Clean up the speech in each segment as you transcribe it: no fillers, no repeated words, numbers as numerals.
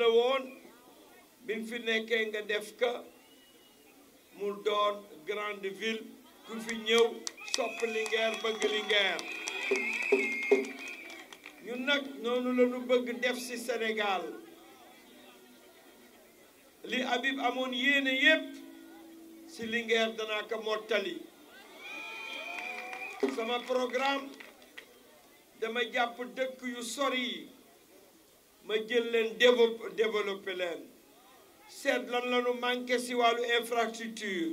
la woon biñ fi nekkee nga def ka mu doon grande ville ku fi ñëw sopp Linguère bëgg Linguère ñun nag noonu la ñu bëgg def ci Sénégal li Habib amoon yéene yépp ci Linguère danaa ko mottali sama programme dama jàpp dëkk yu sori yi ma jël leen développer leen seet lan la ñu manqué ci wàllu infrastructure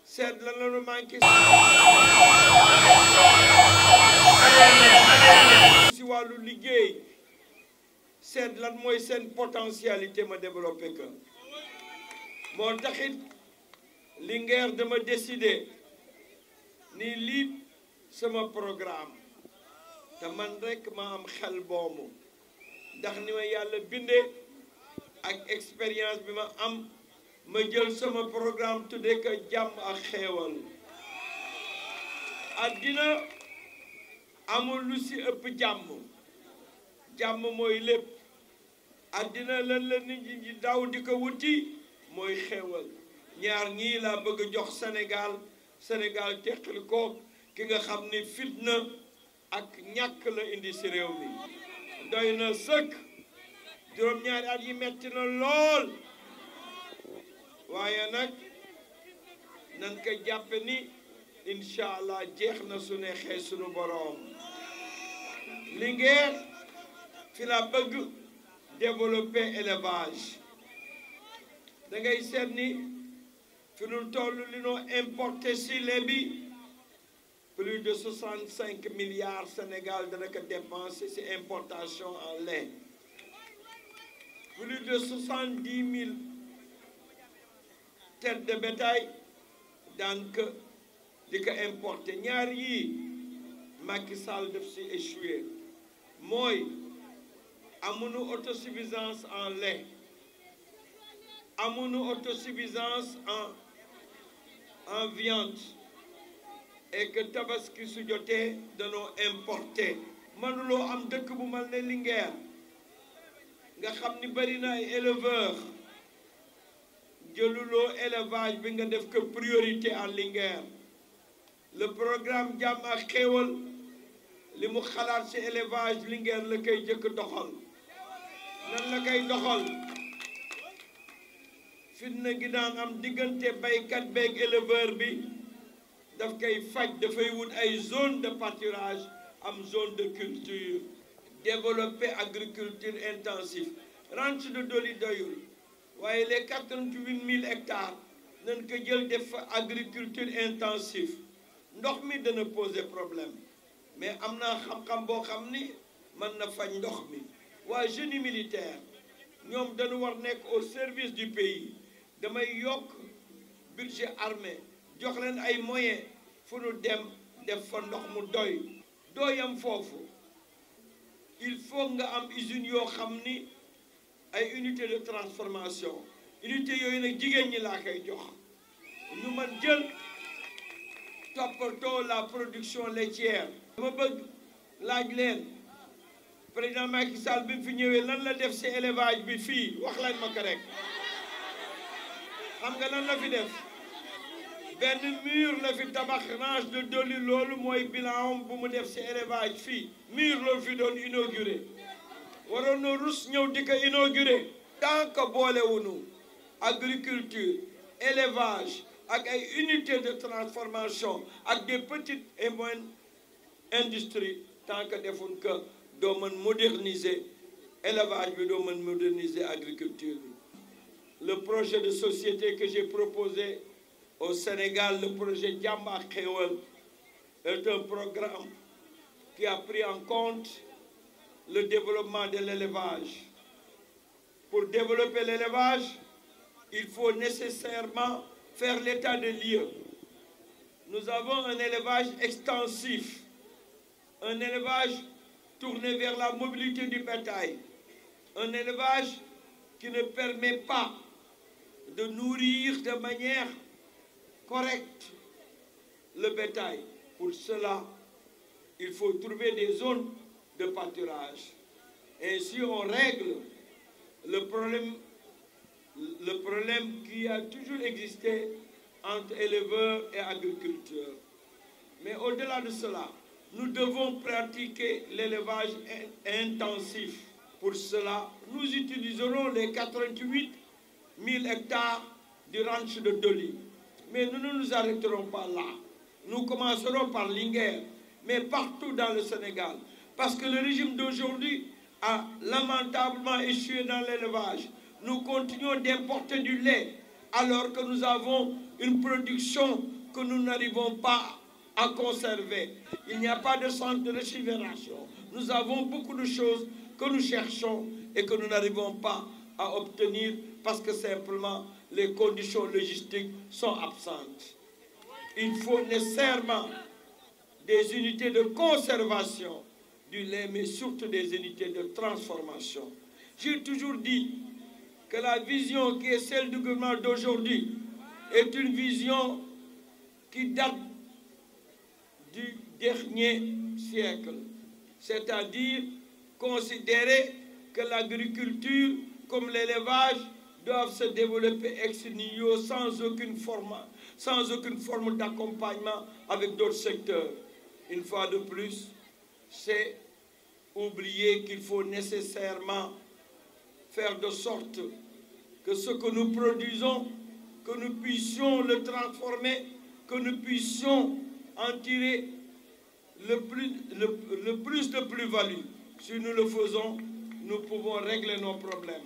seet lan la ñu manqué ci wàllu liggéey seet lan mooy seen potentialité ma développé ko moo taxit Linguère dama décider ni lii sama programme te man rekk ma am xel boobu ndax ni ma yàlla bindee ak expérience bi ma am ma jël sama programme tuddee ko jàmm ak xeewal àddina amul lu ci ëpp jàmm mooy lépp àddina lan la nit ñi daw di ko wuti mooy xeewal ñaar ñii laa bëgg jox Sénégal teqal ko ki nga xam ni fitna ak ñàkk la indi ci réew mi doy na sëkk juróom-ñaari at yi metti na lool waaye nag nan ko jàppe ni incha allah jeex na su neexee sunu boroom Linguère fi la bëgg développer élevage da ngay seet ni fi nu toll li noo importé ci lait bi plus de 65 milliards Sénégal dana ko dépensé ci importation en lait plus de 70 000 têtes de bétail daan ko di ko importé ñaar yii Macky Sall def ci échoué mooy amuñu autosuffisance en lait amuñu autosuffisance en viande et que tabaski su jotee danoo importer mënuloo am dëkk bu mel ne Linguère nga xam ni bari na ay éleveurs jëluloo élevage bi nga def ko priorité en Linguère le programme jàmm ak xéewal li mu xalaat ci élevage Linguère la koy jëkk doxal nan la koy doxal fitna gi daan am diggante baykat beeg éleveur bi daf koy faj dafay wut ay zone de pâturage am zone de culture développer agriculture intensive ranch de Doli doyul waaye les 88 000 hectares nañ ko jël def fa agriculture intensive ndox mi dana poser problème mais am naa xam-xam boo xam ni mën na faj ndox mi waa génie militaire ñoom dañu war nekk au service du pays damay yokk budget armée jox leen ay moyens fu nu dem def fa ndox mu doyam foofu il faut nga am usine yoo xam ni ay unité de transformation unité yooyu nag jigéen ñi laa koy jox ñu mën jël toppatoo la production laitière dama bëgg laaj leen président Macky Sall bi fi ñëwee lan la def ci élevage bi fii wax leen ma ko rek xam nga lan la fi def benn mur la fi tabax ranch de Doli loolu mooy bilan bu mu def ci élevage fii mur la fi doon inauguré waroon na rus ñëw di ko inauguré tant que boolewunu agriculture élevage ak ay unités de transformation ak des petites et moyennes industries tant que defuñ ko doo mën moderniser élevage bi doo mën moderniser agriculture bi le projet de société que j'ai proposé au Sénégal, le projet Jàmm ak Xéewal est un programme qui a pris en compte le développement de l'élevage. Pour développer l'élevage, il faut nécessairement faire l'état des lieux. Nous avons un élevage extensif, un élevage tourné vers la mobilité du bétail, un élevage qui ne permet pas de nourrir de manière correcte le bétail. Pour cela, il faut trouver des zones de pâturage. Ainsi, on règle le problème qui a toujours existé entre éleveurs et agriculteurs. Mais au-delà de cela, nous devons pratiquer l'élevage intensif. Pour cela, nous utiliserons les 88 000 hectares du ranch de Doli. Mais nous ne nous arrêterons pas là. Nous commencerons par Linguère, mais partout dans le Sénégal. Parce que le régime d'aujourd'hui a lamentablement échoué dans l'élevage. Nous continuons d'importer du lait alors que nous avons une production que nous n'arrivons pas à conserver. Il n'y a pas de centre de récupération. Nous avons beaucoup de choses que nous cherchons et que nous n'arrivons pas à obtenir parce que simplement les conditions logistiques sont absentes. Il faut nécessairement des unités de conservation du lait, mais surtout des unités de transformation. J'ai toujours dit que la vision qui est celle du gouvernement d'aujourd'hui est une vision qui date du dernier siècle, c'est-à-dire considérer que l'agriculture comme l'élevage doivent se développer ex nihilo sans aucune forme d'accompagnement avec d'autres secteurs. Une fois de plus, c'est oublier qu'il faut nécessairement faire de sorte que ce que nous produisons, que nous puissions le transformer, que nous puissions en tirer le plus de plus-value. Si nous le faisons, nous pouvons régler nos problèmes.